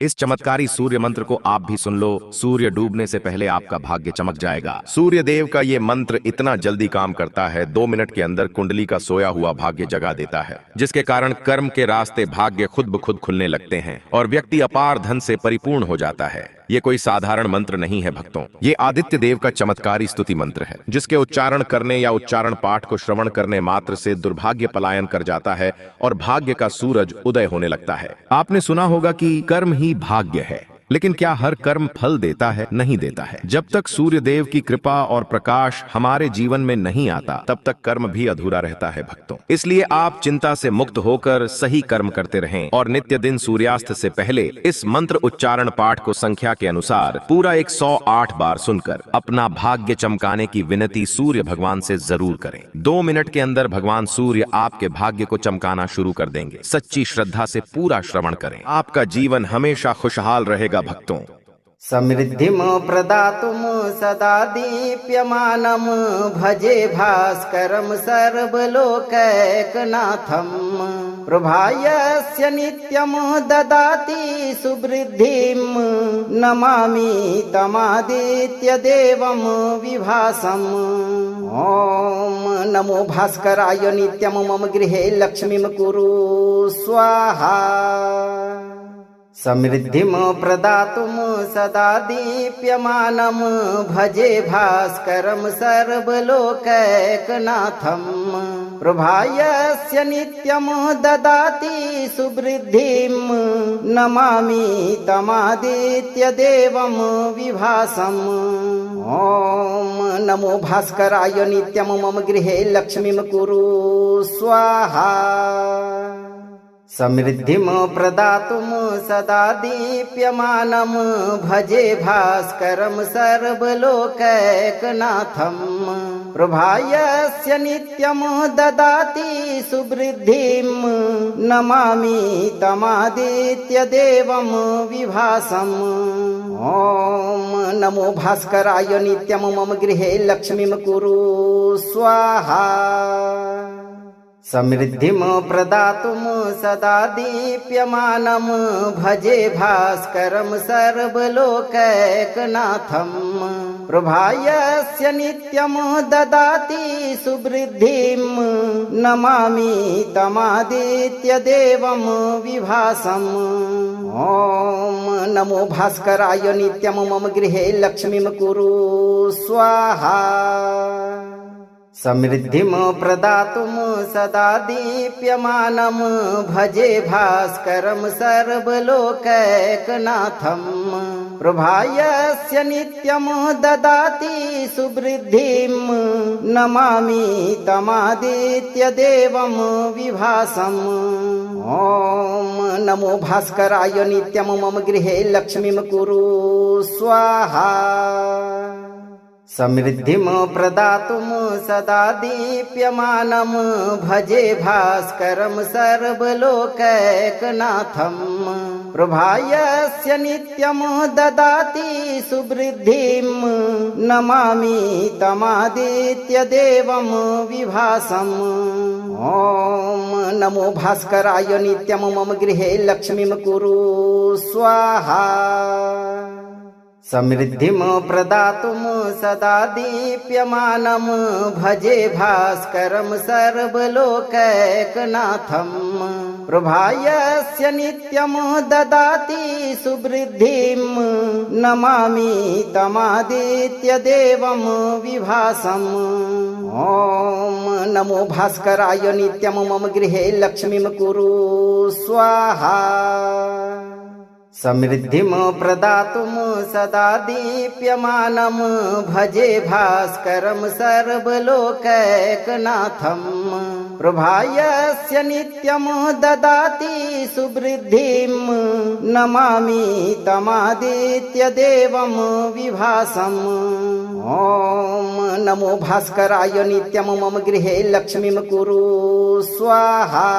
इस चमत्कारी सूर्य मंत्र को आप भी सुन लो। सूर्य डूबने से पहले आपका भाग्य चमक जाएगा। सूर्य देव का ये मंत्र इतना जल्दी काम करता है, 2 मिनट के अंदर कुंडली का सोया हुआ भाग्य जगा देता है, जिसके कारण कर्म के रास्ते भाग्य खुद ब खुद खुलने लगते हैं और व्यक्ति अपार धन से परिपूर्ण हो जाता है। ये कोई साधारण मंत्र नहीं है भक्तों, ये आदित्य देव का चमत्कारी स्तुति मंत्र है, जिसके उच्चारण करने या उच्चारण पाठ को श्रवण करने मात्र से दुर्भाग्य पलायन कर जाता है और भाग्य का सूरज उदय होने लगता है। आपने सुना होगा कि कर्म ही भाग्य है, लेकिन क्या हर कर्म फल देता है? नहीं देता है। जब तक सूर्य देव की कृपा और प्रकाश हमारे जीवन में नहीं आता, तब तक कर्म भी अधूरा रहता है भक्तों। इसलिए आप चिंता से मुक्त होकर सही कर्म करते रहें और नित्य दिन सूर्यास्त से पहले इस मंत्र उच्चारण पाठ को संख्या के अनुसार पूरा 108 बार सुनकर अपना भाग्य चमकाने की विनती सूर्य भगवान से जरूर करें। 2 मिनट के अंदर भगवान सूर्य आपके भाग्य को चमकाना शुरू कर देंगे। सच्ची श्रद्धा से पूरा श्रवण करें, आपका जीवन हमेशा खुशहाल रहेगा भक्तों। समृद्धिम प्रदातुम सदा दीप्यमानम भजे भास्करम सर्वलोकैकनाथम प्रभायस्य नित्यम ददाति सुवृद्धिम नमामि तमादित्य देवम विभासम। ओम नमो भास्कराय नित्यम मम गृहे लक्ष्मीम कुरु स्वाहा। समृद्धिम प्रदातुम सदा दीप्यमानम भजे भास्करम सर्वलोकैकनाथम प्रभायस्य नित्यम ददाति सुवृद्धिम नमामि तमादित्य देवम विभासम। ओम नमो भास्कराय नित्यम मम गृहे लक्ष्मीम कुरु स्वाहा। समृद्धिम प्रदातुम सदा दीप्यमानम भजे भास्करम सर्वलोकैकनाथम प्रभायस्य नित्यम ददाति सुवृद्धिम नमामि तमादित्य देवम विभासम। ओम नमो भास्कराय नित्यम मम गृहे लक्ष्मीम कुरु स्वाहा। समृद्धिम प्रदातुम सदा दीप्यमानम भजे भास्करम सर्वलोकैकनाथम प्रभायस्य नित्यम ददाति सुवृद्धिम नमामि तमादित्य देवम विभासम। ओम नमो भास्कराय नित्यम मम गृहे लक्ष्मीम कुरु स्वाहा। समृद्धिम प्रदातुम सदा दीप्यमानम भजे भास्करम सर्वलोकैकनाथम प्रभायस्य नित्यम ददाति सुवृद्धिम नमामि तमादित्य देवम विभासम। ओम नमो भास्कराय नित्यम मम गृहे लक्ष्मीम कुरु स्वाहा। समृद्धिम प्रदातुम सदा दीप्यमानम भजे भास्करम सर्वलोकैकनाथम प्रभायस्य नित्यम ददाति सुवृद्धिम नमामि तमादित्य देवम विभासम। ओम नमो भास्कराय नित्यम मम गृहे लक्ष्मीम कुरु स्वाहा। समृद्धिम प्रदातुम सदा दीप्यमानम भजे भास्करम सर्वलोकैकनाथम प्रभायस्य नित्यम ददाति सुवृद्धिम नमामि तमादित्य देवम विभासम। ओम नमो भास्कराय नित्यम मम गृहे लक्ष्मीम कुरु स्वाहा। समृद्धिम प्रदातुम सदा दीप्यमानम भजे भास्करम सर्वलोकैकनाथम प्रभायस्य नित्यम ददाति सुवृद्धिम नमामि तमादित्य देवम विभासम। ओम नमो भास्कराय नित्यम मम गृहे लक्ष्मीम कुरु स्वाहा।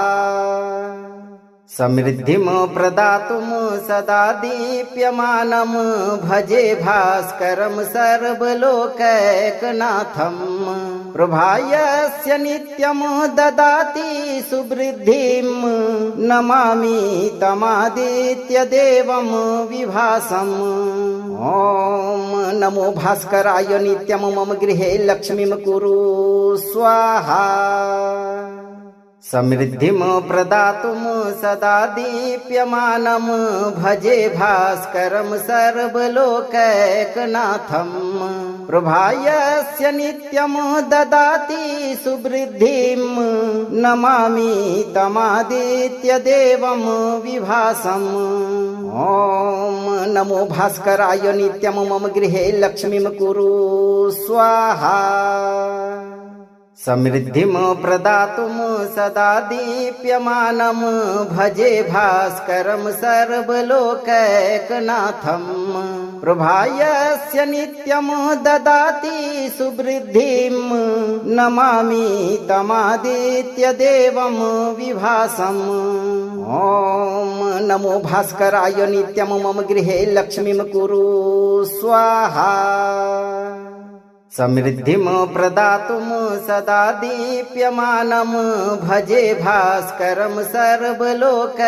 समृद्धिं प्रदातुं सदा दीप्यमानं भजे भास्करं सर्वलोकैकनाथं प्रभायस्य नित्यं ददाति सुवृद्धिं नमामि तमादित्यदेवं विभासम् ॐ नमो भास्कराय नित्यं मम गृहे लक्ष्मीं कुरु स्वाहा समृद्धिं प्रदातुं सदा दीप्यमानं भजे भास्करं सर्वलोकैकनाथं प्रभायस्य नित्यं ददाति सुवृद्धिं नमामि तमादित्यदेवं विभासम् ॐ नमो भास्कराय नित्यं मम गृहे लक्ष्मीं कुरु स्वाहा समृद्धिं प्रदातुं सदा दीप्यमानं भजे भास्करं सर्वलोकैकनाथं प्रभायस्य नित्यं ददाति सुवृद्धिं नमामि तमादित्यदेवं विभासम् ॐ नमो भास्कराय नित्यं मम गृहे लक्ष्मीं कुरु स्वाहा समृद्धिं प्रदातुं सदा दीप्यमानं भजे भास्करं सर्वलोकैकनाथं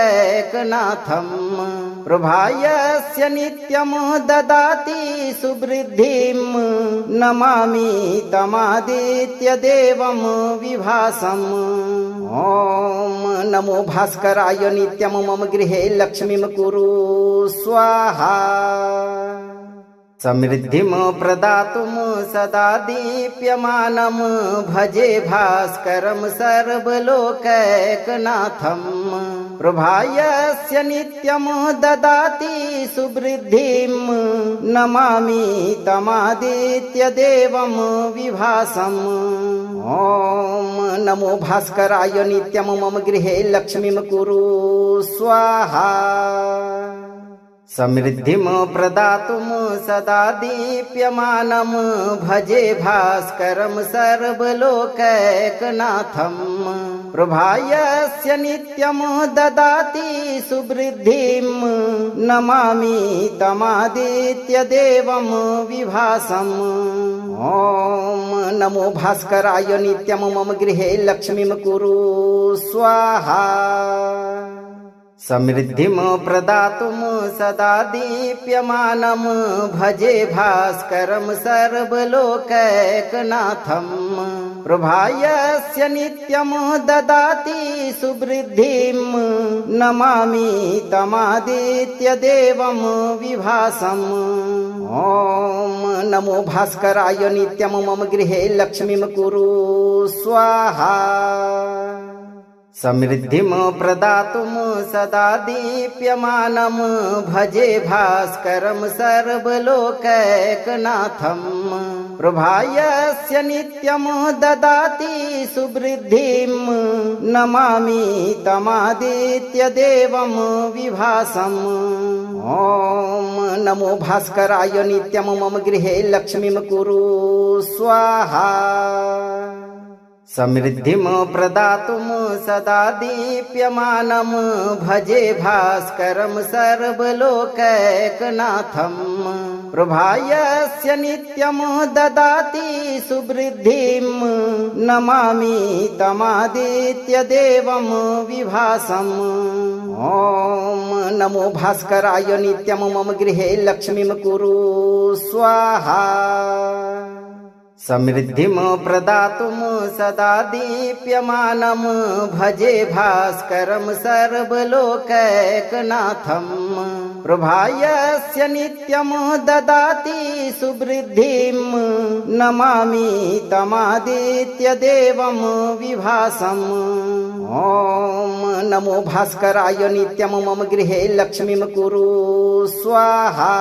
प्रभायस्य नित्यं ददाति सुवृद्धिं नमामि तमादित्यदेवं विभासम् ॐ नमो भास्कराय नित्यं मम गृहे लक्ष्मीं कुरु स्वाहा समृद्धिं प्रदातुं सदा दीप्यमानं भजे भास्करं सर्वलोकैकनाथं प्रभायस्य नित्यं ददाति सुवृद्धिं नमामि तमादित्यदेवं विभासम् ॐ नमो भास्कराय नित्यं मम गृहे लक्ष्मीं कुरु स्वाहा समृद्धिं प्रदातुं सदा दीप्यमानं भजे भास्करं सर्वलोकैकनाथं प्रभायस्य नित्यं ददाति सुवृद्धिं नमामि तमादित्यदेवं विभासम् ॐ नमो भास्कराय नित्यं मम गृहे लक्ष्मीं कुरु स्वाहा समृद्धिं प्रदातुं सदा दीप्यमानं भजे भास्करं सर्वलोकैकनाथं प्रभायस्य नित्यं ददाति सुवृद्धिं नमामि तमादित्यदेवं विभासम् ॐ नमो भास्कराय नित्यं मम गृहे लक्ष्मीं कुरु स्वाहा समृद्धिं प्रदातुं सदा दीप्यमानं भजे भास्करं सर्वलोकैकनाथं प्रभायस्य नित्यं ददाति सुवृद्धिं नमामि तमादित्यदेवं विभासम् ॐ नमो भास्कराय नित्यं मम गृहे लक्ष्मीं कुरु स्वाहा समृद्धिं प्रदातुं सदा दीप्यमानं भजे भास्करं सर्वलोकैकनाथं प्रभायस्य नित्यं ददाति सुवृद्धिं नमामि तमादित्यदेवं विभासम् ॐ नमो भास्कराय नित्यं मम गृहे लक्ष्मीं कुरु स्वाहा समृद्धिं प्रदातुं सदा दीप्यमानं भजे भास्करं सर्वलोकैकनाथं प्रभायस्य नित्यं ददाति सुवृद्धिं नमामि तमादित्यदेवं विभासम् ॐ नमो भास्कराय नित्यं मम गृहे लक्ष्मीं कुरु स्वाहा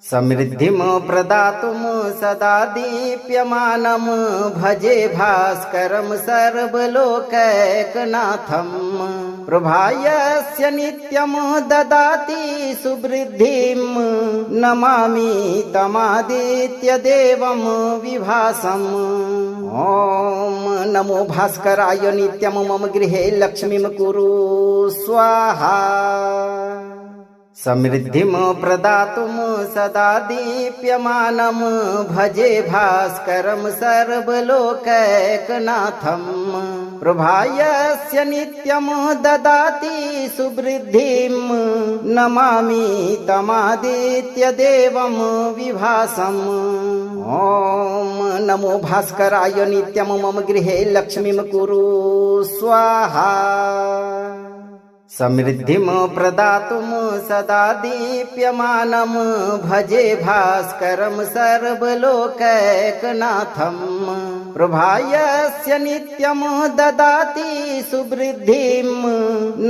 समृद्धिं प्रदातुं सदा दीप्यमानं भजे भास्करं सर्वलोकैकनाथं प्रभायस्य नित्यं ददाति सुवृद्धिं नमामि तमादित्यदेवं विभासम् ॐ नमो भास्कराय नित्यं मम गृहे लक्ष्मीं कुरु स्वाहा समृद्धिं प्रदातुं सदा दीप्यमानं भजे भास्करं सर्वलोकैकनाथं प्रभायस्य नित्यं ददाति सुवृद्धिं नमामि तमादित्यदेवं विभासम् ॐ नमो भास्कराय नित्यं मम गृहे लक्ष्मीं कुरु स्वाहा समृद्धिं प्रदातुं सदा दीप्यमानं भजे भास्करं सर्वलोकैकनाथं प्रभायस्य नित्यं ददाति सुवृद्धिं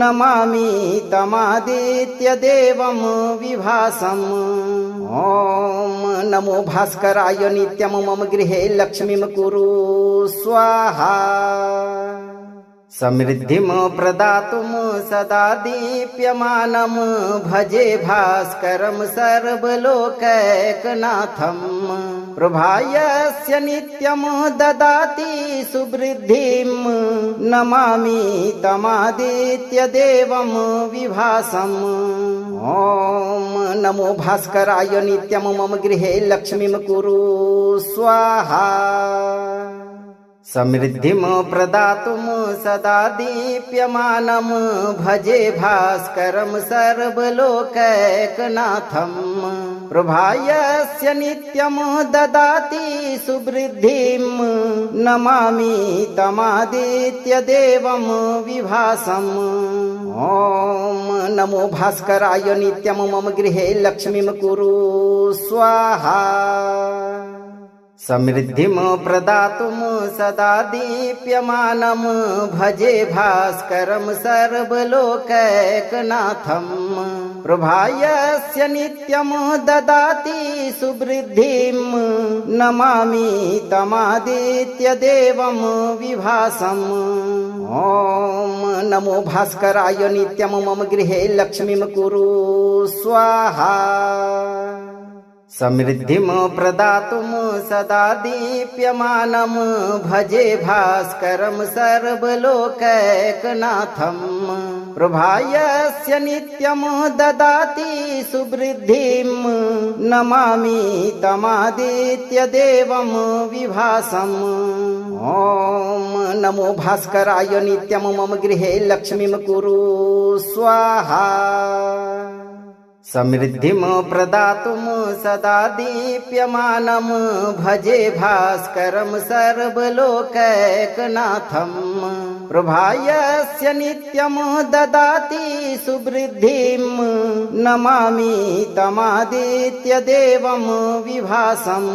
नमामि तमादित्यदेवं विभासम् ॐ नमो भास्कराय नित्यं मम गृहे लक्ष्मीं कुरु स्वाहा समृद्धिं प्रदातुं सदा दीप्यमानं भजे भास्करं सर्वलोकैकनाथं प्रभायस्य नित्यं ददाति सुवृद्धिं नमामि तमादित्यदेवं विभासम् ॐ नमो भास्कराय नित्यं मम गृहे लक्ष्मीं कुरु स्वाहा समृद्धिं प्रदातुं सदा दीप्यमानं भजे भास्करं सर्वलोकैकनाथं प्रभायस्य नित्यं ददाति सुवृद्धिं नमामि तमादित्यदेवं विभासम् ॐ नमो भास्कराय नित्यं मम गृहे लक्ष्मीं कुरु स्वाहा समृद्धिं प्रदातुं सदा दीप्यमानं भजे भास्करं सर्वलोकैकनाथं प्रभायस्य नित्यं ददाति सुवृद्धिं नमामि तमादित्यदेवं विभासम् ॐ नमो भास्कराय नित्यं मम गृहे लक्ष्मीं कुरु स्वाहा समृद्धिं प्रदातुं सदा दीप्यमानं भजे भास्करं सर्वलोकैकनाथं प्रभायस्य नित्यं ददाति सुवृद्धिं नमामि तमादित्यदेवं विभासम् ॐ नमो भास्कराय नित्यं मम गृहे लक्ष्मीं कुरु स्वाहा समृद्धिं प्रदातुं सदा दीप्यमानं भजे भास्करं सर्वलोकैकनाथं प्रभायस्य नित्यं ददाति सुवृद्धिं नमामि तमादित्यदेवं विभासम्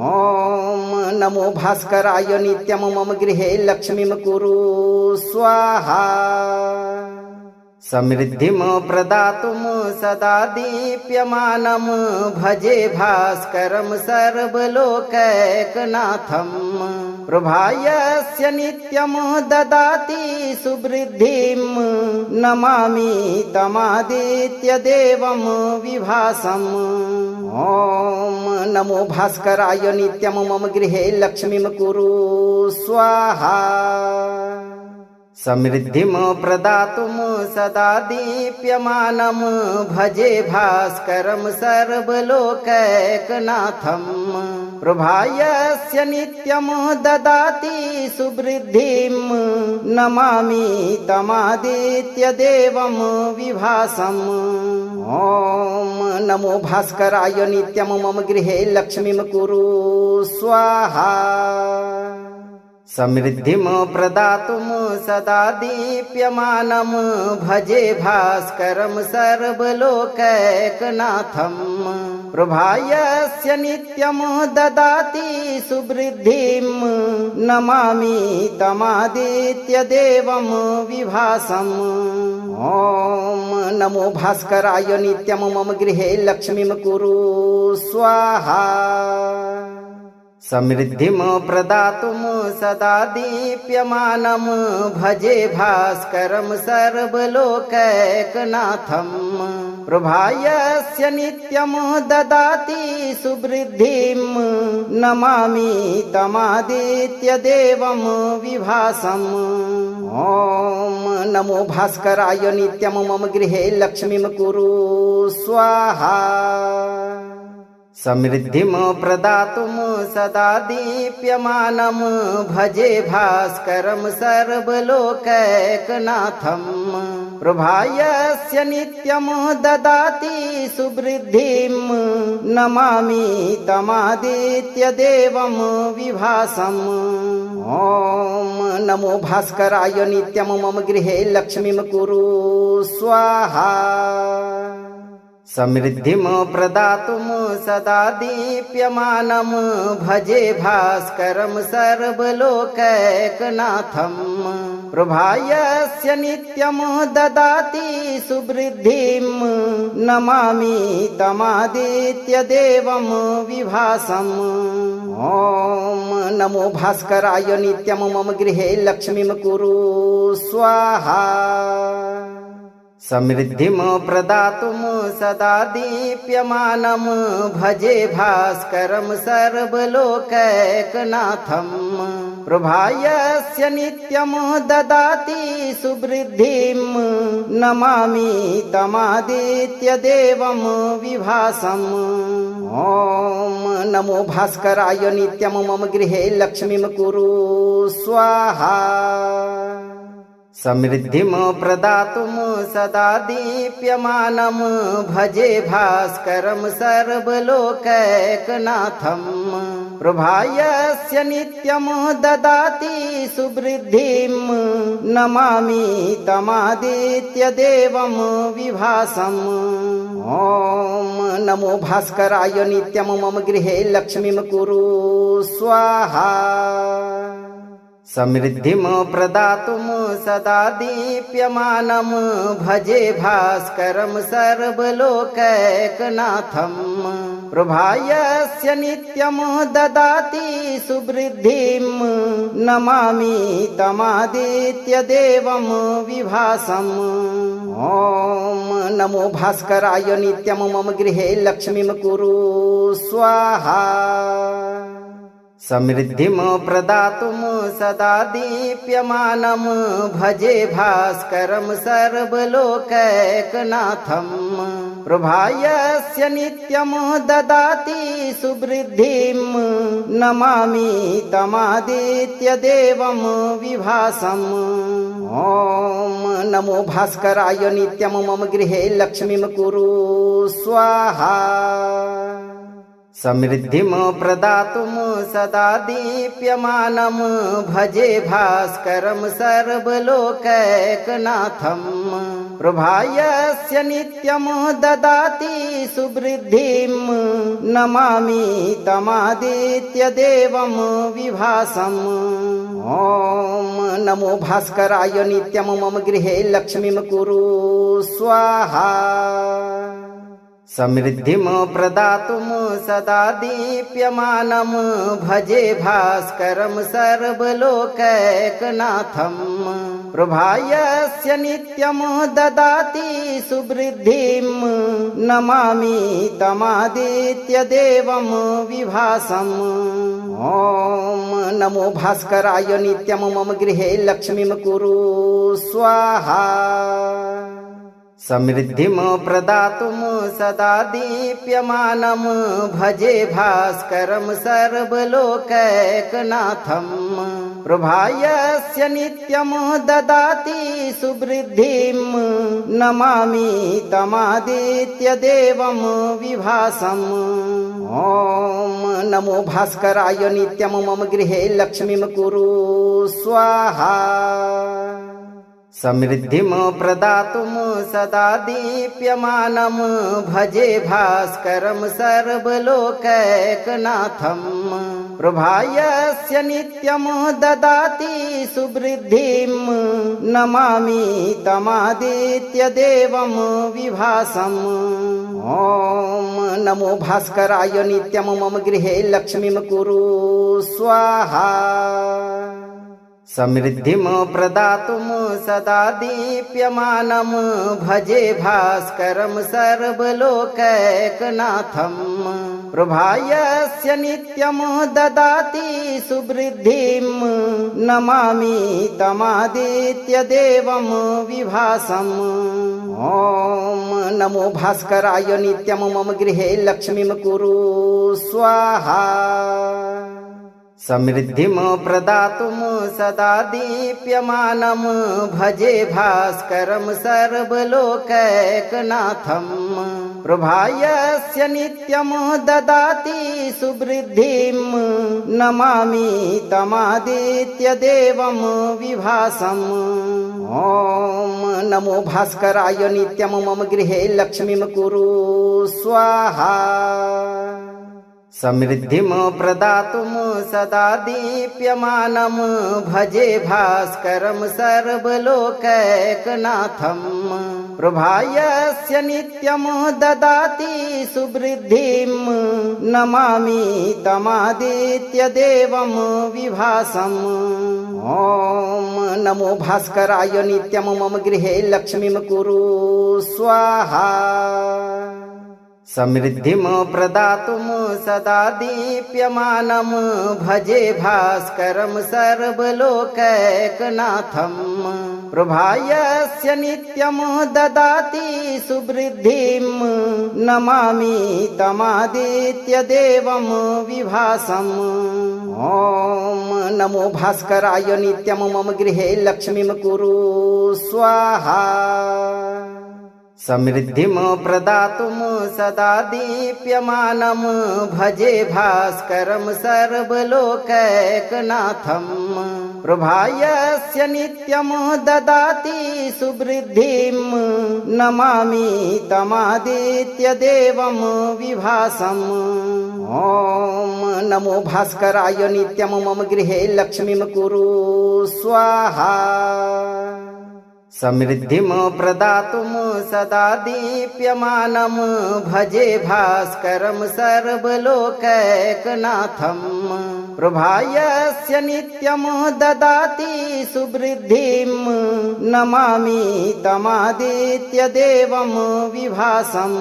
ॐ नमो भास्कराय नित्यं मम गृहे लक्ष्मीं कुरु स्वाहा समृद्धिं प्रदातुं सदा दीप्यमानं भजे भास्करं सर्वलोकैकनाथं प्रभायस्य नित्यं ददाति सुवृद्धिं नमामि तमादित्यदेवं विभासम् ॐ नमो भास्कराय नित्यं मम गृहे लक्ष्मीं कुरु स्वाहा समृद्धिं प्रदातुं सदा दीप्यमानं भजे भास्करं सर्वलोकैकनाथं प्रभायस्य नित्यं ददाति सुवृद्धिं नमामि तमादित्यदेवं विभासम् ॐ नमो भास्कराय नित्यं मम गृहे लक्ष्मीं कुरु स्वाहा समृद्धिं प्रदातुं सदा दीप्यमानं भजे भास्करं सर्वलोकैकनाथं प्रभायस्य नित्यं ददाति सुवृद्धिं नमामि तमादित्यदेवं विभासम् ॐ नमो भास्कराय नित्यं मम गृहे लक्ष्मीं कुरु स्वाहा समृद्धिं प्रदातुं सदा दीप्यमानं भजे भास्करं सर्वलोकैकनाथं प्रभायस्य नित्यं ददाति सुवृद्धिं नमामि तमादित्यदेवं विभासम् ॐ नमो भास्कराय नित्यं मम गृहे लक्ष्मीं कुरु स्वाहा समृद्धिं प्रदातुं सदा दीप्यमानं भजे भास्करं सर्वलोकैकनाथं प्रभायस्य नित्यं ददाति सुवृद्धिं नमामि तमादित्यदेवं विभासम् ॐ नमो भास्कराय नित्यं मम गृहे लक्ष्मीं कुरु स्वाहा समृद्धिं प्रदातुं सदा दीप्यमानं भजे भास्करं सर्वलोकैकनाथं प्रभायस्य नित्यं ददाति सुवृद्धिं नमामि तमादित्यदेवं विभासम् ॐ नमो भास्कराय नित्यं मम गृहे लक्ष्मीं कुरु स्वाहा समृद्धिं प्रदातुं सदा दीप्यमानं भजे भास्करं सर्वलोकैकनाथं प्रभायस्य नित्यं ददाति सुवृद्धिं नमामि तमादित्यदेवं विभासम् ॐ नमो भास्कराय नित्यं मम गृहे लक्ष्मीं कुरु स्वाहा समृद्धिं प्रदातुं सदा दीप्यमानं भजे भास्करं सर्वलोकैकनाथं प्रभायस्य नित्यं ददाति सुवृद्धिं नमामि तमादित्यदेवं विभासम् ॐ नमो भास्कराय नित्यं मम गृहे लक्ष्मीं कुरु स्वाहा समृद्धिं प्रदातुं सदा दीप्यमानं भजे भास्करं सर्वलोकैकनाथं प्रभायस्य नित्यं ददाति सुवृद्धिं नमामि तमादित्यदेवं विभासम् ॐ नमो भास्कराय नित्यं मम गृहे लक्ष्मीं कुरु स्वाहा समृद्धिं प्रदातुं सदा दीप्यमानं भजे भास्करं सर्वलोकैकनाथं प्रभायस्य नित्यं ददाति सुवृद्धिं नमामि तमादित्यदेवं विभासम् ॐ नमो भास्कराय नित्यं मम गृहे लक्ष्मीं कुरु स्वाहा समृद्धिं प्रदातुं सदा दीप्यमानं भजे भास्करं सर्वलोकैकनाथं प्रभायस्य नित्यं ददाति सुवृद्धिं नमामि तमादित्यदेवं विभासम् ॐ नमो भास्कराय नित्यं मम गृहे लक्ष्मीं कुरु स्वाहा समृद्धिं प्रदातुं सदा दीप्यमानं भजे भास्करं सर्वलोकैकनाथं प्रभायस्य नित्यं ददाति सुवृद्धिं नमामि तमादित्यदेवं विभासम् ॐ नमो भास्कराय नित्यं मम गृहे लक्ष्मीं कुरु स्वाहा समृद्धिं प्रदातुं सदा दीप्यमानं भजे भास्करं सर्वलोकैकनाथं प्रभायस्य नित्यं ददाति सुवृद्धिं नमामि तमादित्यदेवं विभासम् ॐ नमो भास्कराय नित्यं मम गृहे लक्ष्मीं कुरु स्वाहा समृद्धिं प्रदातुं सदा दीप्यमानं भजे भास्करं सर्वलोकैकनाथं प्रभायस्य नित्यं ददाति सुवृद्धिं नमामि तमादित्यदेवं विभासम् ॐ नमो भास्कराय नित्यं मम गृहे लक्ष्मीं कुरु स्वाहा समृद्धिं प्रदातुं सदा दीप्यमानं भजे भास्करं सर्वलोकैकनाथं प्रभायस्य नित्यं ददाति सुवृद्धिं नमामि तमादित्यदेवं विभासम् ॐ नमो भास्कराय नित्यं मम गृहे लक्ष्मीं कुरु स्वाहा समृद्धिं प्रदातुं सदा दीप्यमानं भजे भास्करं सर्वलोकैकनाथं प्रभायस्य नित्यं ददाति सुवृद्धिं नमामि तमादित्यदेवं विभासम् ॐ नमो भास्कराय नित्यं मम गृहे लक्ष्मीं कुरु स्वाहा समृद्धिं प्रदातुं सदा दीप्यमानं भजे भास्करं सर्वलोकैकनाथं प्रभायस्य नित्यं ददाति सुवृद्धिं नमामि तमादित्यदेवं विभासम् ॐ नमो भास्कराय नित्यं मम गृहे लक्ष्मीं कुरु स्वाहा समृद्धिं प्रदातुं सदा दीप्यमानं भजे भास्करं सर्वलोकैकनाथं प्रभायस्य नित्यं ददाति सुवृद्धिं नमामि तमादित्यदेवं विभासम् ॐ नमो भास्कराय नित्यं मम गृहे लक्ष्मीं कुरु स्वाहा समृद्धिं प्रदातुं सदा दीप्यमानं भजे भास्करं सर्वलोकैकनाथं प्रभायस्य नित्यं ददाति सुवृद्धिं नमामि तमादित्यदेवं विभासम् ॐ नमो भास्कराय नित्यं मम गृहे लक्ष्मीं कुरु स्वाहा समृद्धिं प्रदातुं सदा दीप्यमानं भजे भास्करं सर्वलोकैकनाथं प्रभायस्य नित्यं ददाति सुवृद्धिं नमामि तमादित्यदेवं विभासम्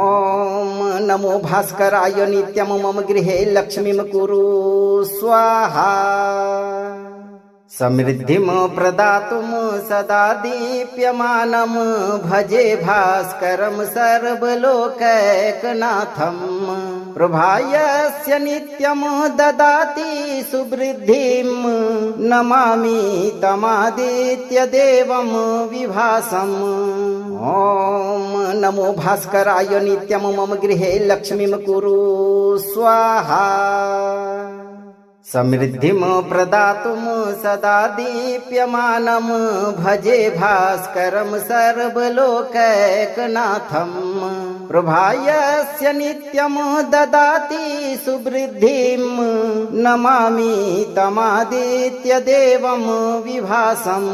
ॐ नमो भास्कराय नित्यं मम गृहे लक्ष्मीं कुरु स्वाहा समृद्धिं प्रदातुं सदा दीप्यमानं भजे भास्करं सर्वलोकैकनाथं प्रभायस्य नित्यं ददाति सुवृद्धिं नमामि तमादित्यदेवं विभासम् ॐ नमो भास्कराय नित्यं मम गृहे लक्ष्मीं कुरु स्वाहा समृद्धिं प्रदातुं सदा दीप्यमानं भजे भास्करं सर्वलोकैकनाथं प्रभायस्य नित्यं ददाति सुवृद्धिं नमामि तमादित्यदेवं विभासम्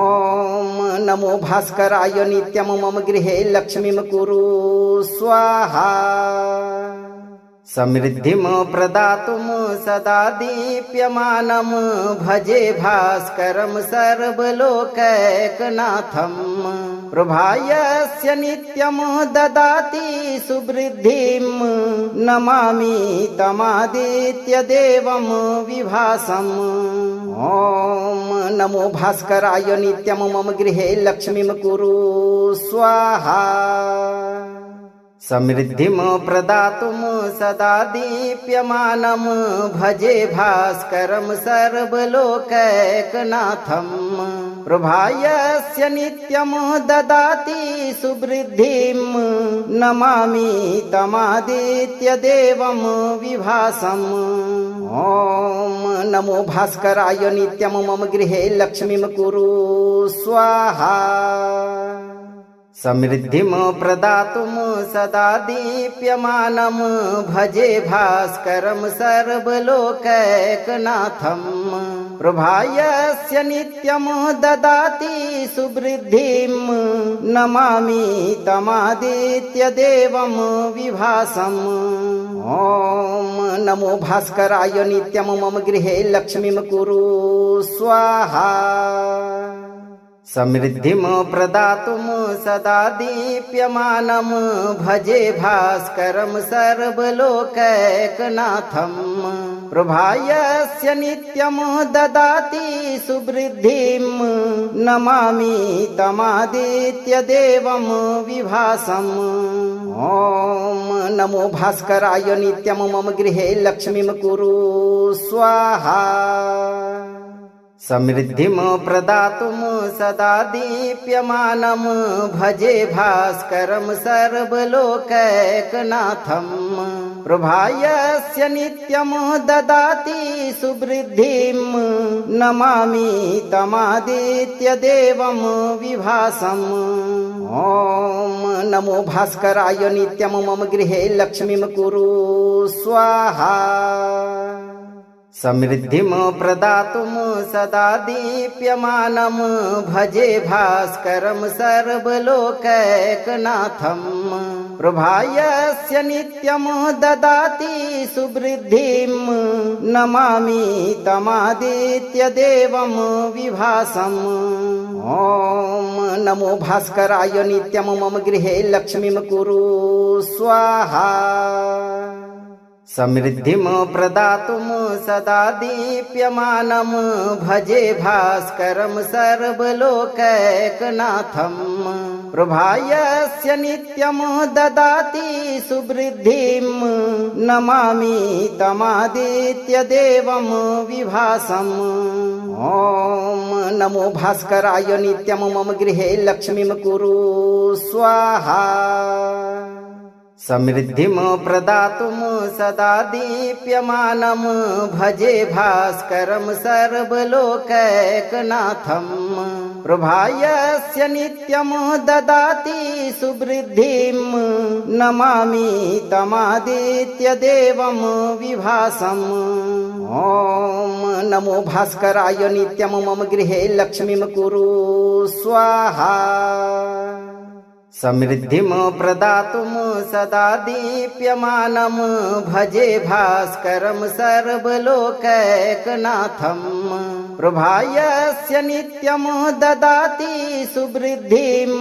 ॐ नमो भास्कराय नित्यं मम गृहे लक्ष्मीं कुरु स्वाहा समृद्धिं प्रदातुं सदा दीप्यमानं भजे भास्करं सर्वलोकैकनाथं प्रभायस्य नित्यं ददाति सुवृद्धिं नमामि तमादित्यदेवं विभासम् ॐ नमो भास्कराय नित्यं मम गृहे लक्ष्मीं कुरु स्वाहा समृद्धिं प्रदातुं सदा दीप्यमानं भजे भास्करं सर्वलोकैकनाथं प्रभायस्य नित्यं ददाति सुवृद्धिं नमामि तमादित्यदेवं विभासम् ॐ नमो भास्कराय नित्यं मम गृहे लक्ष्मीं कुरु स्वाहा समृद्धिं प्रदातुं सदा दीप्यमानं भजे भास्करं सर्वलोकैकनाथं प्रभायस्य नित्यं ददाति सुवृद्धिं नमामि तमादित्यदेवं विभासम् ॐ नमो भास्कराय नित्यं मम गृहे लक्ष्मीं कुरु स्वाहा समृद्धिं प्रदातुं सदा दीप्यमानं भजे भास्करं सर्वलोकैकनाथं प्रभायस्य नित्यं ददाति सुवृद्धिं नमामि तमादित्यदेवं विभासम् ॐ नमो भास्कराय नित्यं मम गृहे लक्ष्मीं कुरु स्वाहा समृद्धिं प्रदातुं सदा दीप्यमानं भजे भास्करं सर्वलोकैकनाथं प्रभायस्य नित्यं ददाति सुवृद्धिं नमामि तमादित्यदेवं विभासम् ॐ नमो भास्कराय नित्यं मम गृहे लक्ष्मीं कुरु स्वाहा समृद्धिं प्रदातुं सदा दीप्यमानं भजे भास्करं सर्वलोकैकनाथं प्रभायस्य नित्यं ददाति सुवृद्धिं नमामि तमादित्यदेवं विभासम् ॐ नमो भास्कराय नित्यं मम गृहे लक्ष्मीं कुरु स्वाहा समृद्धिं प्रदातुं सदा दीप्यमानं भजे भास्करं सर्वलोकैकनाथं प्रभायस्य नित्यं ददाति सुवृद्धिं नमामि तमादित्यदेवं विभासम् ॐ नमो भास्कराय नित्यं मम गृहे लक्ष्मीं कुरु स्वाहा समृद्धिं प्रदातुं सदा दीप्यमानं भजे भास्करं सर्वलोकैकनाथं प्रभायस्य नित्यं ददाति सुवृद्धिं नमामि तमादित्यदेवं विभासम् ॐ नमो भास्कराय नित्यं मम गृहे लक्ष्मीं कुरु स्वाहा समृद्धिं प्रदातुं सदा दीप्यमानं भजे भास्करं सर्वलोकैकनाथं प्रभायस्य नित्यं ददाति सुवृद्धिं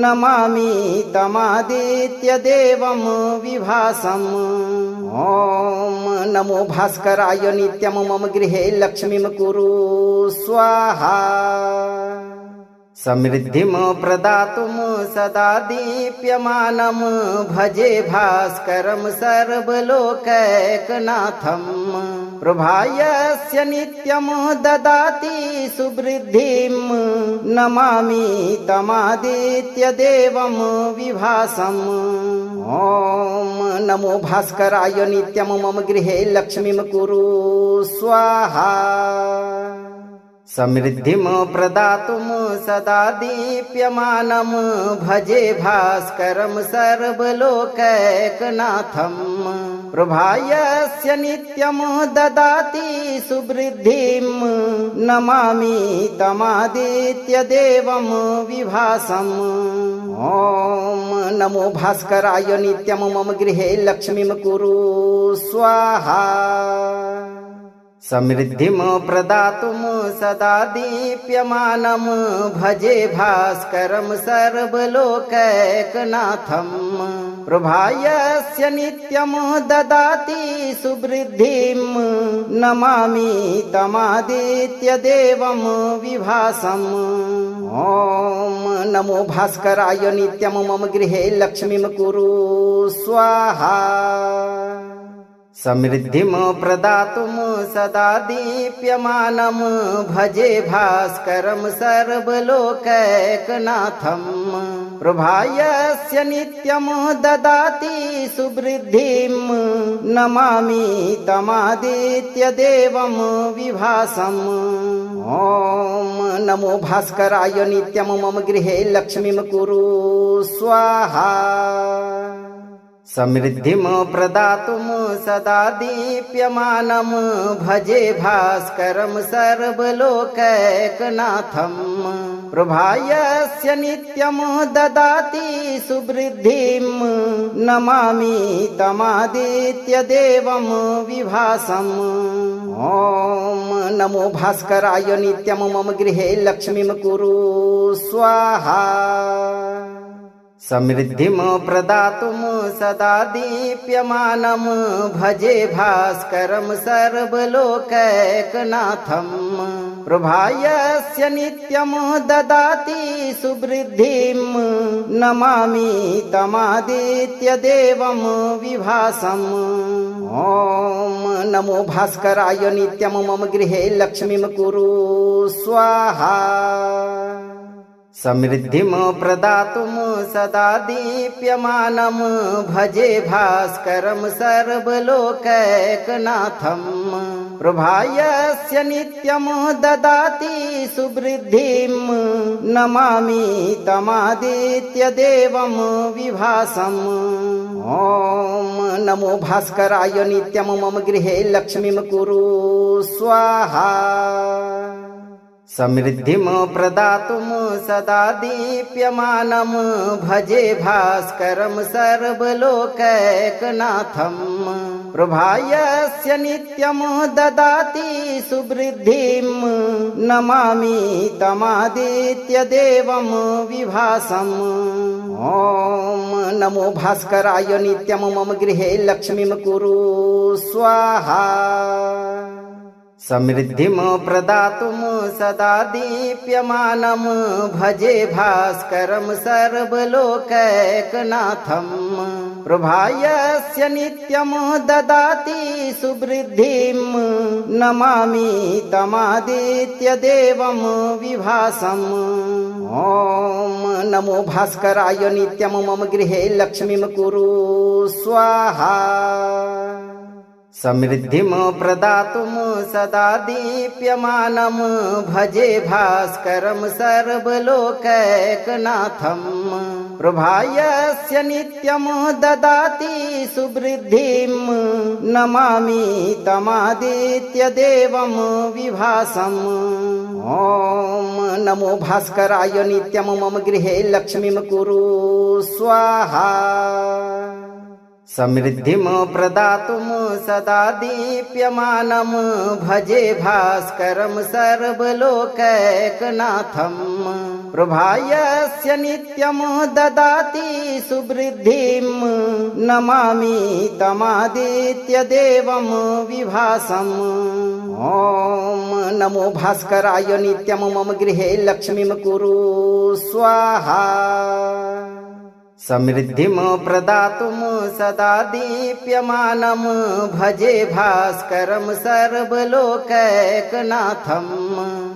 नमामि तमादित्यदेवं विभासम् ॐ नमो भास्कराय नित्यं मम गृहे लक्ष्मीं कुरु स्वाहा समृद्धिं प्रदातुं सदा दीप्यमानं भजे भास्करं सर्वलोकैकनाथं प्रभायस्य नित्यं ददाति सुवृद्धिं नमामि तमादित्यदेवं विभासम् ॐ नमो भास्कराय नित्यं मम गृहे लक्ष्मीं कुरु स्वाहा समृद्धिं प्रदातुं सदा दीप्यमानं भजे भास्करं सर्वलोकैकनाथं प्रभायस्य नित्यं ददाति सुवृद्धिं नमामि तमादित्यदेवं विभासम् ॐ नमो भास्कराय नित्यं मम गृहे लक्ष्मीं कुरु स्वाहा समृद्धिं प्रदातुं सदा दीप्यमानं भजे भास्करं सर्वलोकैकनाथं प्रभायस्य नित्यं ददाति सुवृद्धिं नमामि तमादित्यदेवं विभासम् ॐ नमो भास्कराय नित्यं मम गृहे लक्ष्मीं कुरु स्वाहा समृद्धिं प्रदातुं सदा दीप्यमानं भजे भास्करं सर्वलोकैकनाथं प्रभायस्य नित्यं ददाति सुवृद्धिं नमामि तमादित्यदेवं विभासम् ॐ नमो भास्कराय नित्यं मम गृहे लक्ष्मीं कुरु स्वाहा समृद्धिं प्रदातुं सदा दीप्यमानं भजे भास्करं सर्वलोकैकनाथं प्रभायस्य नित्यं ददाति सुवृद्धिं नमामि तमादित्यदेवं विभासम् ॐ नमो भास्कराय नित्यं मम गृहे लक्ष्मीं कुरु स्वाहा समृद्धिं प्रदातुं सदा दीप्यमानं भजे भास्करं सर्वलोकैकनाथं प्रभायस्य नित्यं ददाति सुवृद्धिं नमामि तमादित्यदेवं विभासम् ॐ नमो भास्कराय नित्यं मम गृहे लक्ष्मीं कुरु स्वाहा समृद्धिं प्रदातुं सदा दीप्यमानं भजे भास्करं सर्वलोकैकनाथं प्रभायस्य नित्यं ददाति सुवृद्धिं नमामि तमादित्यदेवं विभासम् ॐ नमो भास्कराय नित्यं मम गृहे लक्ष्मीं कुरु स्वाहा समृद्धिं प्रदातुं सदा दीप्यमानं भजे भास्करं सर्वलोकैकनाथं प्रभायस्य नित्यं ददाति सुवृद्धिं नमामि तमादित्यदेवं विभासम् ॐ नमो भास्कराय नित्यं मम गृहे लक्ष्मीं कुरु स्वाहा समृद्धिं प्रदातुं सदा दीप्यमानं भजे भास्करं सर्वलोकैकनाथं प्रभायस्य नित्यं ददाति सुवृद्धिं नमामि तमादित्यदेवं विभासम् ॐ नमो भास्कराय नित्यं मम गृहे लक्ष्मीं कुरु स्वाहा समृद्धिं प्रदातुं सदा दीप्यमानं भजे भास्करं सर्वलोकैकनाथं प्रभायस्य नित्यं ददाति सुवृद्धिं नमामि तमादित्यदेवं विभासम् ॐ नमो भास्कराय नित्यं मम गृहे लक्ष्मीं कुरु स्वाहा समृद्धिं प्रदातुं सदा दीप्यमानं भजे भास्करं सर्वलोकैकनाथं प्रभायस्य नित्यं ददाति सुवृद्धिं नमामि तमादित्यदेवं विभासम् ॐ नमो भास्कराय नित्यं मम गृहे लक्ष्मीं कुरु स्वाहा समृद्धिं प्रदातुं सदा दीप्यमानं भजे भास्करं सर्वलोकैकनाथं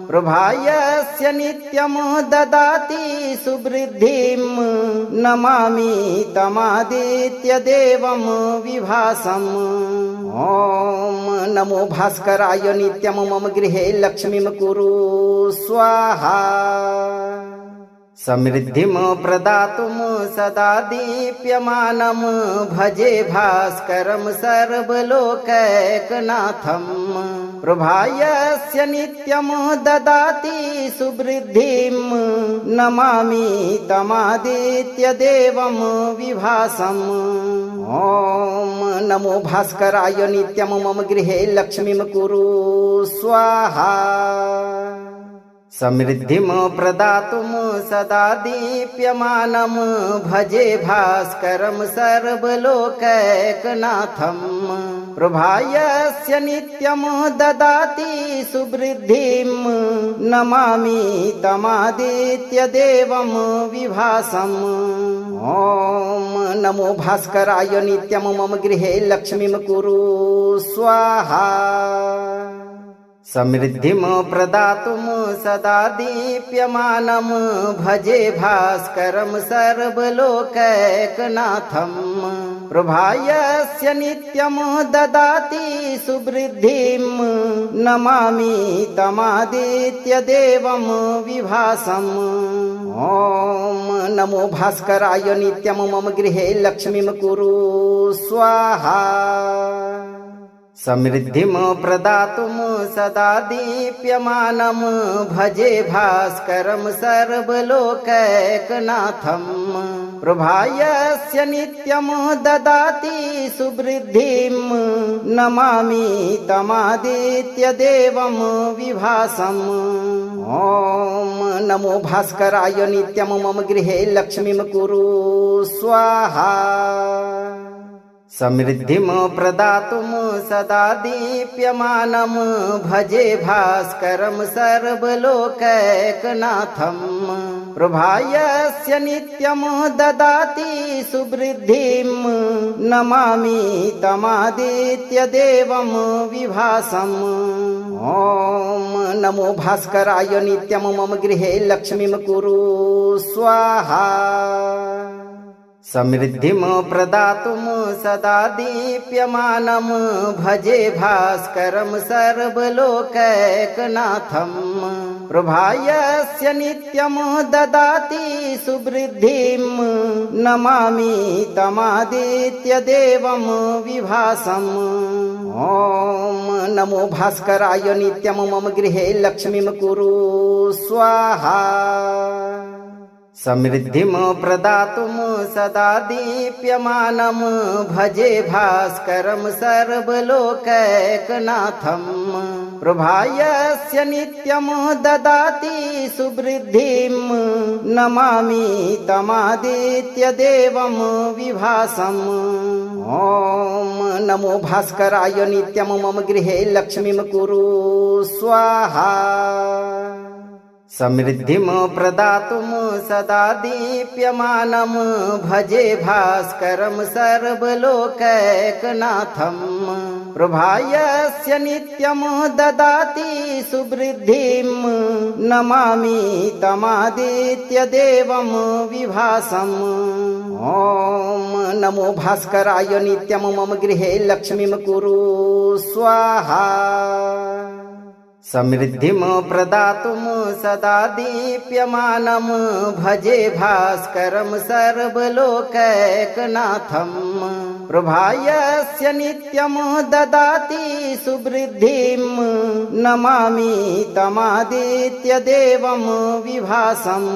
प्रभायस्य नित्यं ददाति सुवृद्धिं नमामि तमादित्यदेवं विभासम् ॐ नमो भास्कराय नित्यं मम गृहे लक्ष्मीं कुरु स्वाहा समृद्धिं प्रदातुं सदा दीप्यमानं भजे भास्करं सर्वलोकैकनाथं प्रभायस्य नित्यं ददाति सुवृद्धिं नमामि तमादित्यदेवं विभासम् ॐ नमो भास्कराय नित्यं मम गृहे लक्ष्मीं कुरु स्वाहा समृद्धिं प्रदातुं सदा दीप्यमानं भजे भास्करं सर्वलोकैकनाथं प्रभायस्य नित्यं ददाति सुवृद्धिं नमामि तमादित्यदेवं विभासम् ॐ नमो भास्कराय नित्यं मम गृहे लक्ष्मीं कुरु स्वाहा समृद्धिं प्रदातुं सदा दीप्यमानं भजे भास्करं सर्वलोकैकनाथं प्रभायस्य नित्यं ददाति सुवृद्धिं नमामि तमादित्यदेवं विभासम् ॐ नमो भास्कराय नित्यं मम गृहे लक्ष्मीं कुरु स्वाहा समृद्धिं प्रदातुं सदा दीप्यमानं भजे भास्करं सर्वलोकैकनाथं प्रभायस्य नित्यं ददाति सुवृद्धिं नमामि तमादित्यदेवं विभासम् ॐ नमो भास्कराय नित्यं मम गृहे लक्ष्मीं कुरु स्वाहा समृद्धिं प्रदातुं सदा दीप्यमानं भजे भास्करं सर्वलोकैकनाथं प्रभायस्य नित्यं ददाति सुवृद्धिं नमामि तमादित्यदेवं विभासम् ॐ नमो भास्कराय नित्यं मम गृहे लक्ष्मीं कुरु स्वाहा समृद्धिं प्रदातुं सदा दीप्यमानं भजे भास्करं सर्वलोकैकनाथं प्रभायस्य नित्यं ददाति सुवृद्धिं नमामि तमादित्यदेवं विभासम् ॐ नमो भास्कराय नित्यं मम गृहे लक्ष्मीं कुरु स्वाहा समृद्धिं प्रदातुं सदा दीप्यमानं भजे भास्करं सर्वलोकैकनाथं प्रभायस्य नित्यं ददाति सुवृद्धिं नमामि तमादित्यदेवं विभासम् ॐ नमो भास्कराय नित्यं मम गृहे लक्ष्मीं कुरु स्वाहा समृद्धिं प्रदातुं सदा दीप्यमानं भजे भास्करं सर्वलोकैकनाथं प्रभायस्य नित्यं ददाति सुवृद्धिं नमामि तमादित्यदेवं विभासम् ॐ नमो भास्कराय नित्यं मम गृहे लक्ष्मीं कुरु स्वाहा समृद्धिं प्रदातुं सदा दीप्यमानं भजे भास्करं सर्वलोकैकनाथं प्रभायस्य नित्यं ददाति सुवृद्धिं नमामि तमादित्यदेवं विभासम्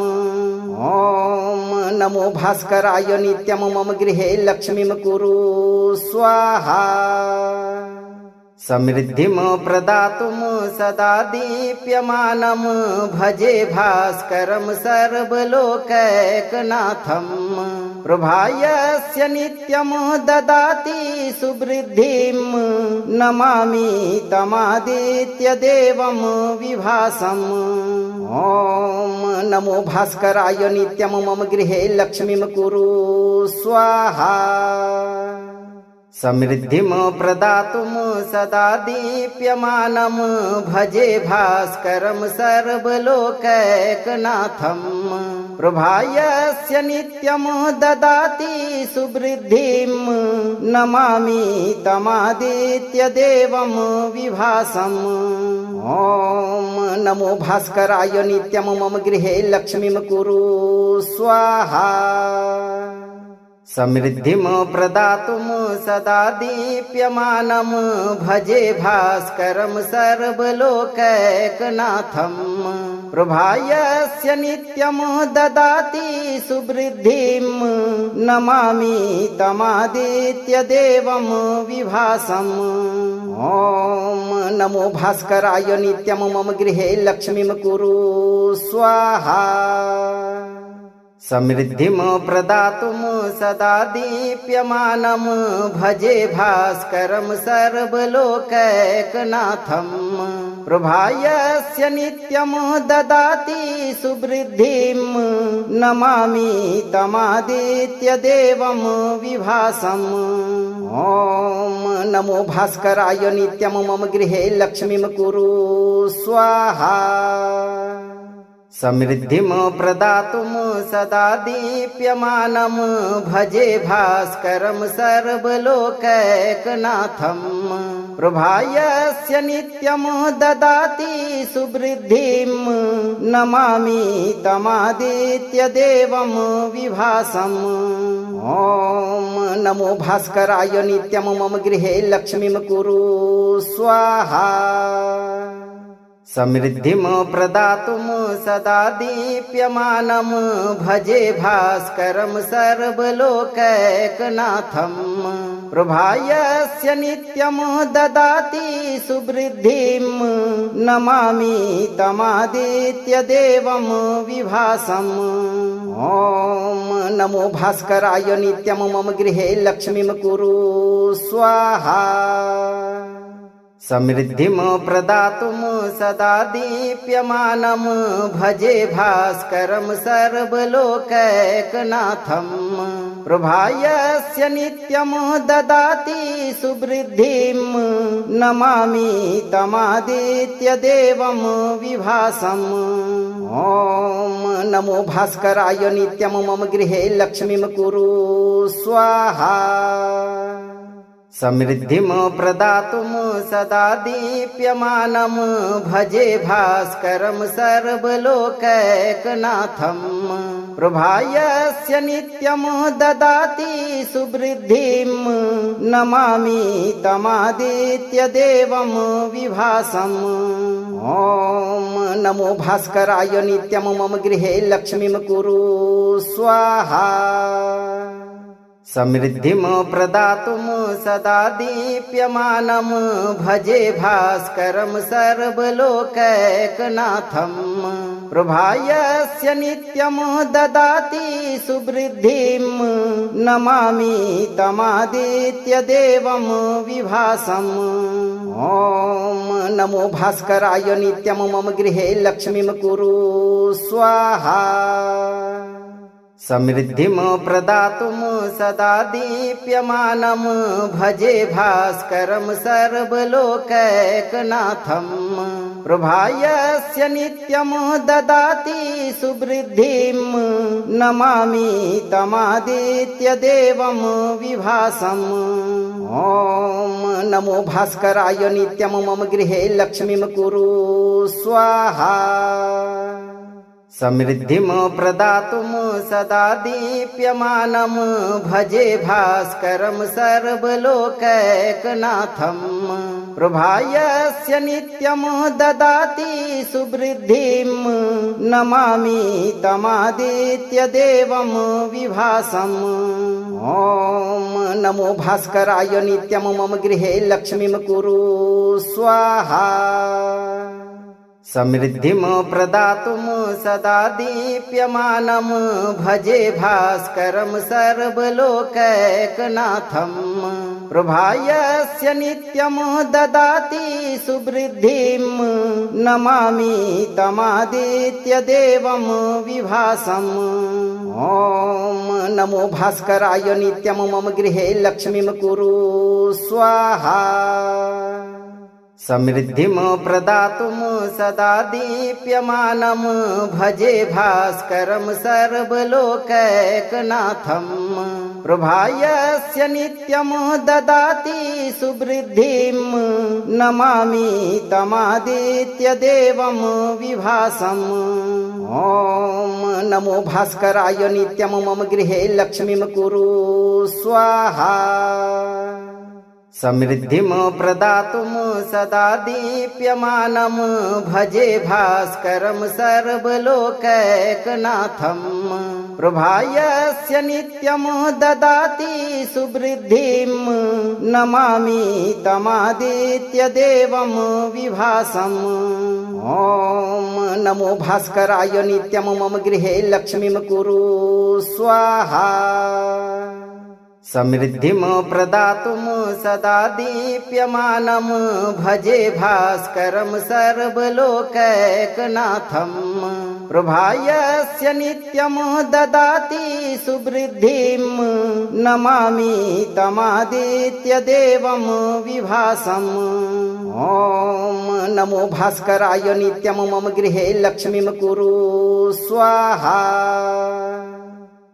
ॐ नमो भास्कराय नित्यं मम गृहे लक्ष्मीं कुरु स्वाहा समृद्धिं प्रदातुं सदा दीप्यमानं भजे भास्करं सर्वलोकैकनाथं प्रभायस्य नित्यं ददाति सुवृद्धिं नमामि तमादित्यदेवं विभासम् ॐ नमो भास्कराय नित्यं मम गृहे लक्ष्मीं कुरु स्वाहा समृद्धिं प्रदातुं सदा दीप्यमानं भजे भास्करं सर्वलोकैकनाथं प्रभायस्य नित्यं ददाति सुवृद्धिं नमामि तमादित्यदेवं विभासम् ॐ नमो भास्कराय नित्यं मम गृहे लक्ष्मीं कुरु स्वाहा समृद्धिं प्रदातुं सदा दीप्यमानं भजे भास्करं सर्वलोकैकनाथं प्रभायस्य नित्यं ददाति सुवृद्धिं नमामि तमादित्यदेवं विभासम् ॐ नमो भास्कराय नित्यं मम गृहे लक्ष्मीं कुरु स्वाहा समृद्धिं प्रदातुं सदा दीप्यमानं भजे भास्करं सर्वलोकैकनाथं प्रभायस्य नित्यं ददाति सुवृद्धिं नमामि तमादित्यदेवं विभासम् ॐ नमो भास्कराय नित्यं मम गृहे लक्ष्मीं कुरु स्वाहा समृद्धिं प्रदातुं सदा दीप्यमानं भजे भास्करं सर्वलोकैकनाथं प्रभायस्य नित्यं ददाति सुवृद्धिं नमामि तमादित्यदेवं विभासम् ॐ नमो भास्कराय नित्यं मम गृहे लक्ष्मीं कुरु स्वाहा समृद्धिं प्रदातुं सदा दीप्यमानं भजे भास्करं सर्वलोकैकनाथं प्रभायस्य नित्यं ददाति सुवृद्धिं नमामि तमादित्यदेवं विभासम् ॐ नमो भास्कराय नित्यं मम गृहे लक्ष्मीं कुरु स्वाहा समृद्धिं प्रदातुं सदा दीप्यमानं भजे भास्करं सर्वलोकैकनाथं प्रभायस्य नित्यं ददाति सुवृद्धिं नमामि तमादित्यदेवं विभासम् ॐ नमो भास्कराय नित्यं मम गृहे लक्ष्मीं कुरु स्वाहा समृद्धिं प्रदातुं सदा दीप्यमानं भजे भास्करं सर्वलोकैकनाथं प्रभायस्य नित्यं ददाति सुवृद्धिं नमामि तमादित्यदेवं विभासम् ॐ नमो भास्कराय नित्यं मम गृहे लक्ष्मीं कुरु स्वाहा समृद्धिं प्रदातुं सदा दीप्यमानं भजे भास्करं सर्वलोकैकनाथं प्रभायस्य नित्यं ददाति सुवृद्धिं नमामि तमादित्यदेवं विभासम् ॐ नमो भास्कराय नित्यं मम गृहे लक्ष्मीं कुरु स्वाहा समृद्धिं प्रदातुं सदा दीप्यमानं भजे भास्करं सर्वलोकैकनाथं प्रभायस्य नित्यं ददाति सुवृद्धिं नमामि तमादित्यदेवं विभासम् ॐ नमो भास्कराय नित्यं मम गृहे लक्ष्मीं कुरु स्वाहा समृद्धिं प्रदातुं सदा दीप्यमानं भजे भास्करं सर्वलोकैकनाथं प्रभायस्य नित्यं ददाति सुवृद्धिं नमामि तमादित्यदेवं विभासम् ॐ नमो भास्कराय नित्यं मम गृहे लक्ष्मीं कुरु स्वाहा समृद्धिं प्रदातुं सदा दीप्यमानं भजे भास्करं सर्वलोकैकनाथं प्रभायस्य नित्यं ददाति सुवृद्धिं नमामि तमादित्यदेवं विभासम् ॐ नमो भास्कराय नित्यं मम गृहे लक्ष्मीं कुरु स्वाहा समृद्धिं प्रदातुं सदा दीप्यमानं भजे भास्करं सर्वलोकैकनाथं प्रभायस्य नित्यं ददाति सुवृद्धिं नमामि तमादित्यदेवं विभासम् ॐ नमो भास्कराय नित्यं मम गृहे लक्ष्मीं कुरु स्वाहा समृद्धिं प्रदातुं सदा दीप्यमानं भजे भास्करं सर्वलोकैकनाथं प्रभायस्य नित्यं ददाति सुवृद्धिं नमामि तमादित्यदेवं विभासम् ॐ नमो भास्कराय नित्यं मम गृहे लक्ष्मीं कुरु स्वाहा समृद्धिं प्रदातुं सदा दीप्यमानं भजे भास्करं सर्वलोकैकनाथं प्रभायस्य नित्यं ददाति सुवृद्धिं नमामि तमादित्यदेवं विभासम् ॐ नमो भास्कराय नित्यं मम गृहे लक्ष्मीं कुरु स्वाहा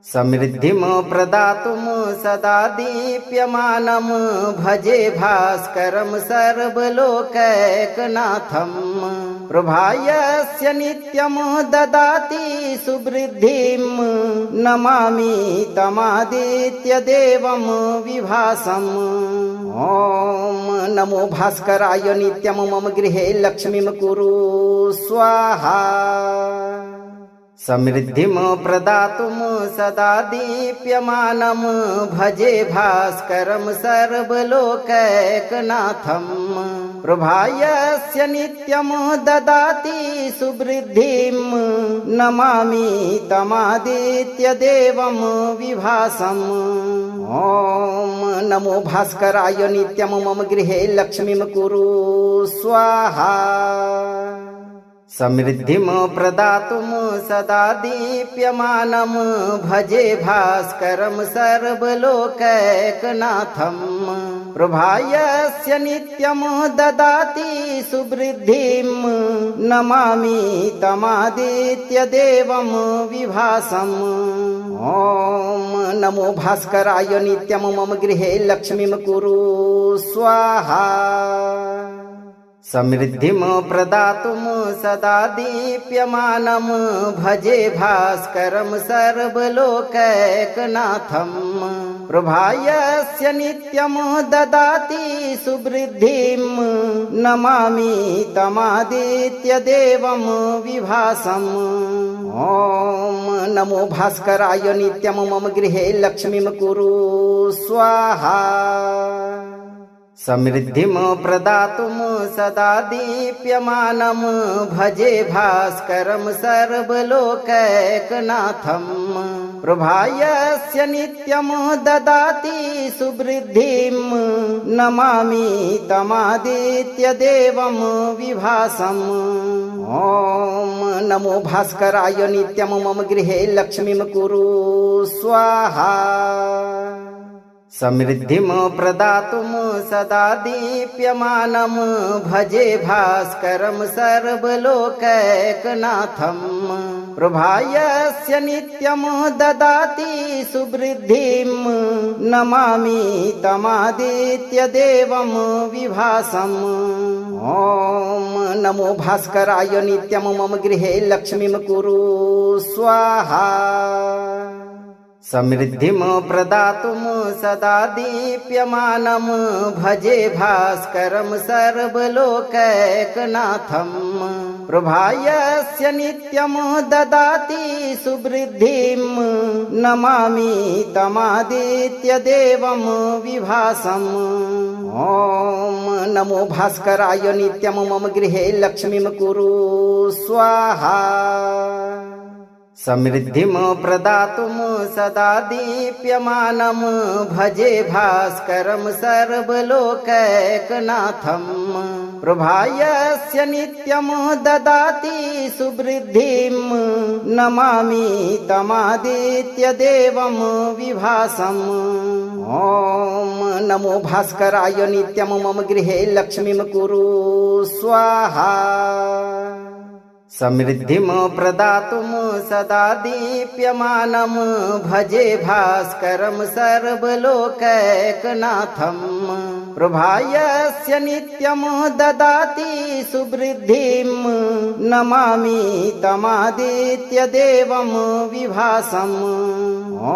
समृद्धिं प्रदातुं सदा दीप्यमानं भजे भास्करं सर्वलोकैकनाथं प्रभायस्य नित्यं ददाति सुवृद्धिं नमामि तमादित्यदेवं विभासम् ॐ नमो भास्कराय नित्यं मम गृहे लक्ष्मीं कुरु स्वाहा समृद्धिं प्रदातुं सदा दीप्यमानं भजे भास्करं सर्वलोकैकनाथं प्रभायस्य नित्यं ददाति सुवृद्धिं नमामि तमादित्यदेवं विभासम् ॐ नमो भास्कराय नित्यं मम गृहे लक्ष्मीं कुरु स्वाहा समृद्धिं प्रदातुं सदा दीप्यमानं भजे भास्करं सर्वलोकैकनाथं प्रभायस्य नित्यं ददाति सुवृद्धिं नमामि तमादित्यदेवं विभासम् ॐ नमो भास्कराय नित्यं मम गृहे लक्ष्मीं कुरु स्वाहा समृद्धिं प्रदातुं सदा दीप्यमानं भजे भास्करं सर्वलोकैकनाथं प्रभायस्य नित्यं ददाति सुवृद्धिं नमामि तमादित्यदेवं विभासम् ॐ नमो भास्कराय नित्यं मम गृहे लक्ष्मीं कुरु स्वाहा समृद्धिं प्रदातुं सदा दीप्यमानं भजे भास्करं सर्वलोकैकनाथं प्रभायस्य नित्यं ददाति सुवृद्धिं नमामि तमादित्यदेवं विभासम् ॐ नमो भास्कराय नित्यं मम गृहे लक्ष्मीं कुरु स्वाहा समृद्धिं प्रदातुं सदा दीप्यमानं भजे भास्करं सर्वलोकैकनाथं प्रभायस्य नित्यं ददाति सुवृद्धिं नमामि तमादित्यदेवं विभासम् ॐ नमो भास्कराय नित्यं मम गृहे लक्ष्मीं कुरु स्वाहा समृद्धिं प्रदातुं सदा दीप्यमानं भजे भास्करं सर्वलोकैकनाथं प्रभायस्य नित्यं ददाति सुवृद्धिं नमामि तमादित्यदेवं विभासम् ॐ नमो भास्कराय नित्यं मम गृहे लक्ष्मीं कुरु स्वाहा समृद्धिं प्रदातुं सदा दीप्यमानं भजे भास्करं सर्वलोकैकनाथं प्रभायस्य नित्यं ददाति सुवृद्धिं नमामि तमादित्यदेवं विभासम् ॐ नमो भास्कराय नित्यं मम गृहे लक्ष्मीं कुरु स्वाहा समृद्धिं प्रदातुं सदा दीप्यमानं भजे भास्करं सर्वलोकैकनाथं प्रभायस्य नित्यं ददाति सुवृद्धिं नमामि तमादित्यदेवं विभासम् ॐ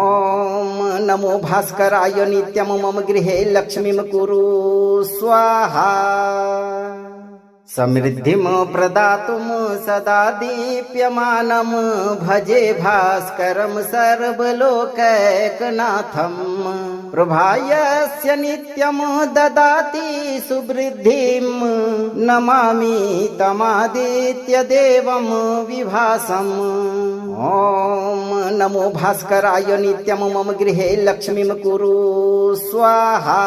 नमो भास्कराय नित्यं मम गृहे लक्ष्मीं कुरु स्वाहा समृद्धिं प्रदातुं सदा दीप्यमानं भजे भास्करं सर्वलोकैकनाथं प्रभायस्य नित्यं ददाति सुवृद्धिं नमामि तमादित्यदेवं विभासम् ॐ नमो भास्कराय नित्यं मम गृहे लक्ष्मीं कुरु स्वाहा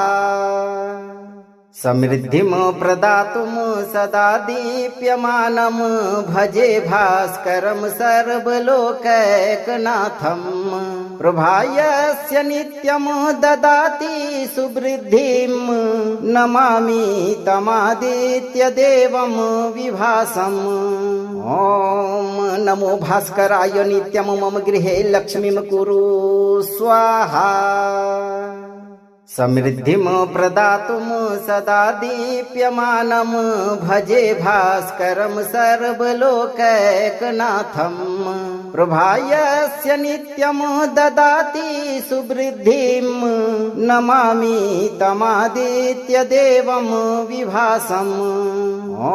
समृद्धिं प्रदातुं सदा दीप्यमानं भजे भास्करं सर्वलोकैकनाथं प्रभायस्य नित्यं ददाति सुवृद्धिं नमामि तमादित्यदेवं विभासम् ॐ नमो भास्कराय नित्यं मम गृहे लक्ष्मीं कुरु स्वाहा समृद्धिं प्रदातुं सदा दीप्यमानं भजे भास्करं सर्वलोकैकनाथं प्रभायस्य नित्यं ददाति सुवृद्धिं नमामि तमादित्यदेवं विभासम् ॐ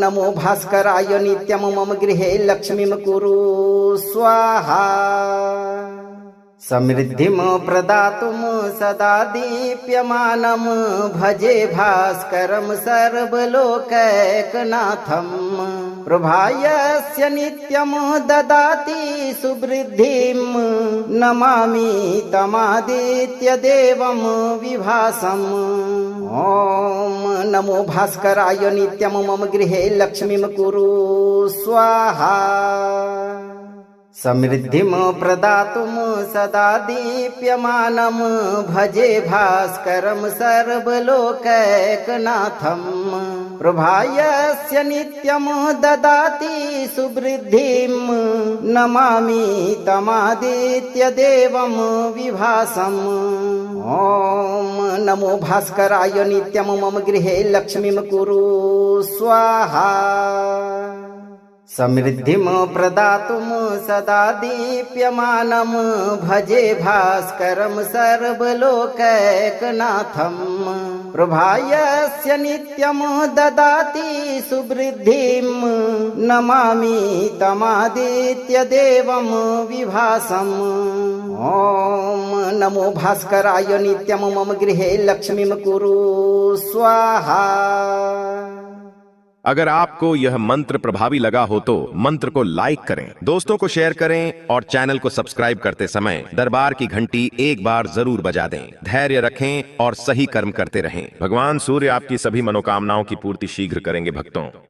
नमो भास्कराय नित्यं मम गृहे लक्ष्मीं कुरु स्वाहा समृद्धिं प्रदातुं सदा दीप्यमानं भजे भास्करं सर्वलोकैकनाथं प्रभायस्य नित्यं ददाति सुवृद्धिं नमामि तमादित्यदेवं विभासम् ॐ नमो भास्कराय नित्यं मम गृहे लक्ष्मीं कुरु स्वाहा समृद्धिं प्रदातुं सदा दीप्यमानं भजे भास्करं सर्वलोकैकनाथं प्रभायस्य नित्यं ददाति सुवृद्धिं नमामि तमादित्यदेवं विभासम् ॐ नमो भास्कराय नित्यं मम गृहे लक्ष्मीं कुरु स्वाहा समृद्धिं प्रदातुं सदा दीप्यमानं भजे भास्करं सर्वलोकैकनाथं प्रभायस्य नित्यं ददाति सुवृद्धिं नमामि तमादित्यदेवं विभासम् ॐ नमो भास्कराय नित्यं मम गृहे लक्ष्मीं कुरु स्वाहा अगर आपको यह मंत्र प्रभावी लगा हो तो मंत्र को लाइक करें, दोस्तों को शेयर करें और चैनल को सब्सक्राइब करते समय दरबार की घंटी एक बार जरूर बजा दें। धैर्य रखें और सही कर्म करते रहें। भगवान सूर्य आपकी सभी मनोकामनाओं की पूर्ति शीघ्र करेंगे भक्तों।